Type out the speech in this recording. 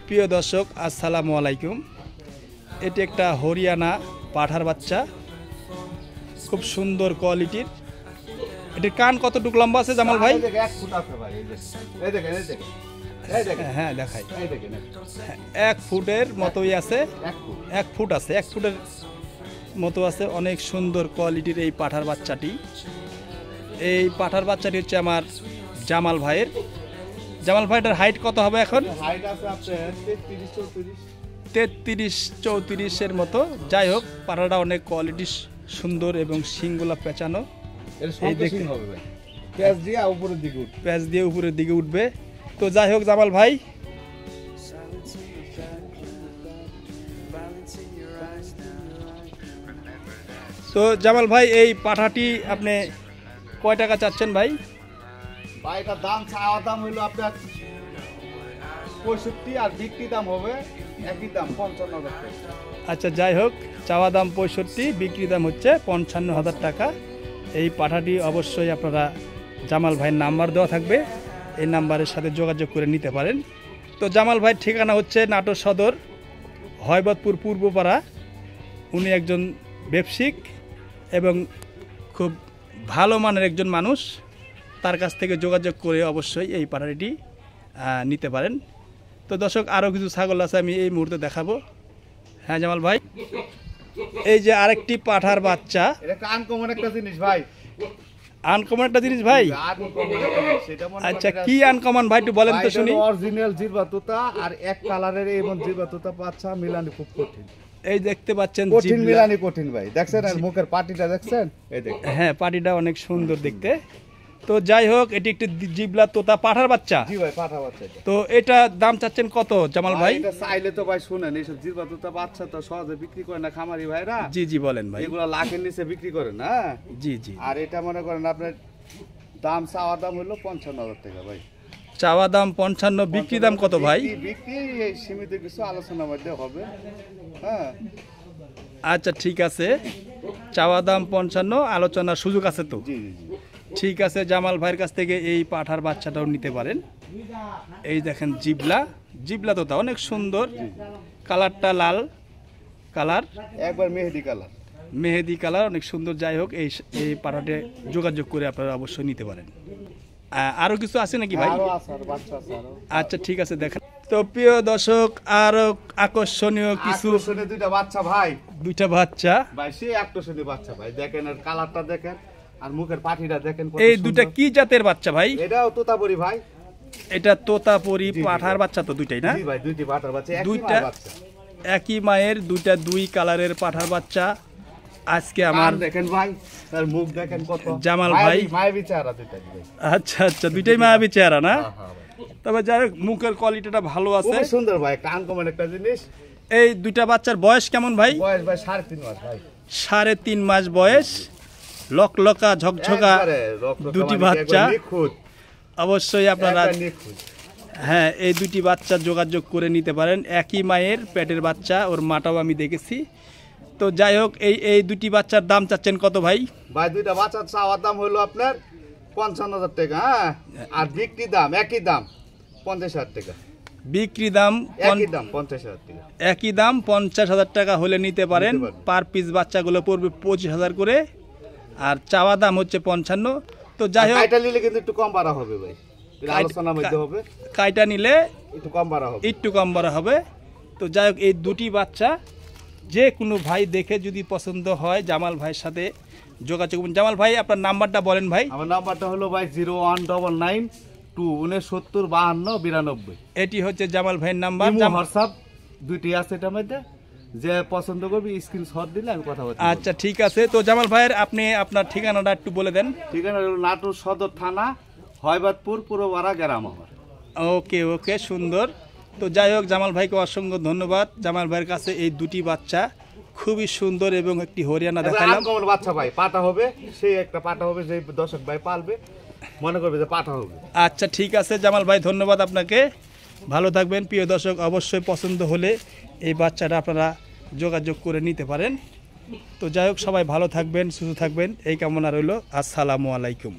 প্রিয় দর্শক আসসালামু আলাইকুম। এটি একটা হরিয়ানা পাঠার বাচ্চা, খুব সুন্দর কোয়ালিটির। এটির কান কতটুকু লম্বা আছে জামাল ভাই? হ্যাঁ দেখাই, 1 ফুটের মতোই আছে, 1 ফুট আছে, 1 ফুটের মতো আছে। অনেক সুন্দর কোয়ালিটির এই পাঠার বাচ্চাটি। এই পাঠার বাচ্চাটি হচ্ছে আমার জামাল ভাইয়ের। জামাল ভাইটার হাইট কত হবে এখন? হাইট আছে আপনার 33-34 মতো। যাই হোক, পাঠাটা অনেক কোয়ালিটি সুন্দর এবং শিংগুলা পেঁচানো। প্যাচ দিয়ে উপরের দিকে উঠবে। তো যাই হোক জামাল ভাই, তো জামাল ভাই এই পাঠাটি আপনি কয় টাকা চাচ্ছেন ভাই? এটার দাম চাওয়া দাম হইলো আপনার 65 আর বিক্রি দাম হবে একই দাম 55,000 টাকা। আচ্ছা, যাই হোক, চাওয়া দাম 65, বিক্রি দাম হচ্ছে 55,000 টাকা। এই পাঠাটি অবশ্যই আপনারা জামাল ভাইয়ের নাম্বার দেওয়া থাকবে, এই নাম্বারের সাথে যোগাযোগ করে নিতে পারেন। তো জামাল ভাইয়ের ঠিকানা হচ্ছে নাটোর সদর হয়বতপুর পূর্বপাড়া। উনি একজন ব্যবসায়িক এবং খুব ভালো মানের একজন মানুষ। তার কাছ থেকে যোগাযোগ করে অবশ্যই এই পাঠাটি নিতে পারেন। তো দর্শক, আরও কিছু ছাগল আছে, আমি এই মুহূর্তে দেখাবো। হ্যাঁ জামাল ভাই, এই যে আরেকটি পাঠার বাচ্চা। এটা আনকমন একটা জিনিস ভাই। আনকমন একটা জিনিস ভাই? আচ্ছা, কি আনকমন ভাই একটু বলেন তো শুনি। অরিজিনাল জিরবা তোতা আর এক কালারের এবং জিরবা তোতা বাচ্চা মিলানি খুব কঠিন। এই দেখতে পাচ্ছেন, কঠিন মিলানি কঠিন ভাই। দেখছেন আর মুখের পাটিটা দেখছেন? এই দেখেন, হ্যাঁ পাটিটা অনেক সুন্দর দেখতে। তো যাই হোক, এটি একটি জিবলা তোতা পাঠার বাচ্চা। জি ভাই, পাঠা বাচ্চা। তো এটা দাম চাচ্ছেন কত জামাল ভাই? এটা চাইলে তো ভাই শুনেন, এইসব জিরবা তোতা বাচ্চা তো সহজে বিক্রি করে না খামারি ভাইরা। জি জি বলেন ভাই। এগুলো লাখের নিচে বিক্রি করে না। জি জি। আর এটা মনে করেন আপনার দাম চাওয়া দাম হলো 55,000 টাকা ভাই। চাওয়া দাম 55, বিক্রি দাম কত ভাই? বিক্রি সীমিত কিছু আলোচনার মধ্যে হবে। হ্যাঁ আচ্ছা ঠিক আছে, চাওয়া দাম 55, আলোচনার সুযোগ আছে তো? জি জি জি। ঠিক আছে, জামাল ভাইয়ের কাছ থেকে এই পাঠার বাচ্চাটাও নিতে পারেন। এই দেখেন জিবলা তোতা, অনেক সুন্দর, কালারটা লাল কালার, একবার মেহেদি কালার, অনেক সুন্দর। যাই হোক, এই পাঠাতে যোগাযোগ করে আপনারা অবশ্যই নিতে পারেন। আরো কিছু আছে নাকি ভাই? আচ্ছা ঠিক আছে, দেখেন। তো প্রিয় দর্শক, আরো আকর্ষণীয় কিছু দুইটা বাচ্চা ভাই, দুইটা বাচ্চা ভাই, সেই আকর্ষণীয় বাচ্চা ভাই। দেখেন আর কালারটা দেখেন আর মুখের পাটিটা দেখেন। এই দুইটা কি জাতের বাচ্চা ভাই? এটাও তোতাপুরি ভাই। এটা তোতাপুরি পাঠার বাচ্চা তো দুইটাই না? জি ভাই, দুইটি পাঠার বাচ্চা, দুইটা একই মায়ের, দুইটা দুই কালারের পাঠার বাচ্চা। আজকে আমার দেখেন ভাই, তার মুখ দেখেন কত জামাল ভাই, মায়াবী চেহারা দুইটা ভাই। আচ্ছা আচ্ছা, দুইটাই মায়াবী চেহারা না? তবে যাই হোক, মুখের কোয়ালিটিটা ভালো আছে, খুব সুন্দর ভাই, একটা আনকমন একটা জিনিস। এই দুইটা বাচ্চার বয়স কেমন ভাই? বয়স ভাই 3.5 মাস ভাই। 3.5 মাস বয়স, লকলকা ঝকঝকা দুটি বাচ্চা। অবশ্যই আপনারা হ্যাঁ এই দুটি বাচ্চা যোগাযোগ করে নিতে পারেন। একই মায়ের পেটের বাচ্চা, ওর মাটাও আমি দেখেছি। তো যাই হোক, এই দুটি বাচ্চার দাম চাচ্ছেন কত ভাই? ভাই দুইটা বাচ্চার চাওয়ার দাম হলো আপনার 55,000 টাকা। হ্যাঁ, আর বিক্রি দাম একই দাম 50,000 টাকা। বিক্রি দাম একই দাম 50,000 টাকা। একই দাম 50,000 টাকা হলে নিতে পারেন। পার পিস বাচ্চাগুলো পড়বে 25,000 করে, আর চাওয়া দাম হচ্ছে 55। তো যাই হোক, কাইটা নিলে কিন্তু একটু কম বাড়া হবে ভাই, আলোচনার মধ্যে হবে। কাইটা নিলে একটু কম বাড়া হবে। তো যাই হোক, এই দুটি বাচ্চা যে কোনো ভাই দেখে যদি পছন্দ হয়, জামাল ভাইয়ের সাথে যোগাযোগ করুন। জামাল ভাই, আপনার নাম্বারটা বলেন ভাই। আমার নাম্বারটা হলো ভাই 01992695292। এটি হচ্ছে জামাল ভাইয়ের নাম্বার। হোয়াটসঅ্যাপ দুইটি আছে, এটার মধ্যে যে পছন্দ করবি স্ক্রিনশট দিলে আমি কথা বলছি। আচ্ছা ঠিক আছে। তো জামাল ভাইয়ের আপনি আপনার ঠিকানাটা একটু বলে দেন। ঠিকানা হলো নাটোর সদর থানা, হয়বতপুর পূর্বপাড়া গ্রাম আমার। ওকে ওকে, সুন্দর। তো যাই হোক, জামাল ভাইকে অসংখ্য ধন্যবাদ। জামাল ভাইয়ের কাছে এই দুটি বাচ্চা খুবই সুন্দর এবং একটি হরিয়ানা দেখালাম। আনকমন বাচ্চা ভাই, পাটা হবে, সেই একটা পাটা হবে, যে দর্শক ভাই পালবে মনে করবে যে পাটা হবে। আচ্ছা ঠিক আছে জামাল ভাই, ধন্যবাদ আপনাকে, ভালো থাকবেন। প্রিয় দর্শক, অবশ্যই পছন্দ হলে এই বাচ্চাটা আপনারা যোগাযোগ করে নিতে পারেন। তো যাই হোক, সবাই ভালো থাকবেন, সুস্থ থাকবেন, এই কামনা রইল। আসসালামু আলাইকুম।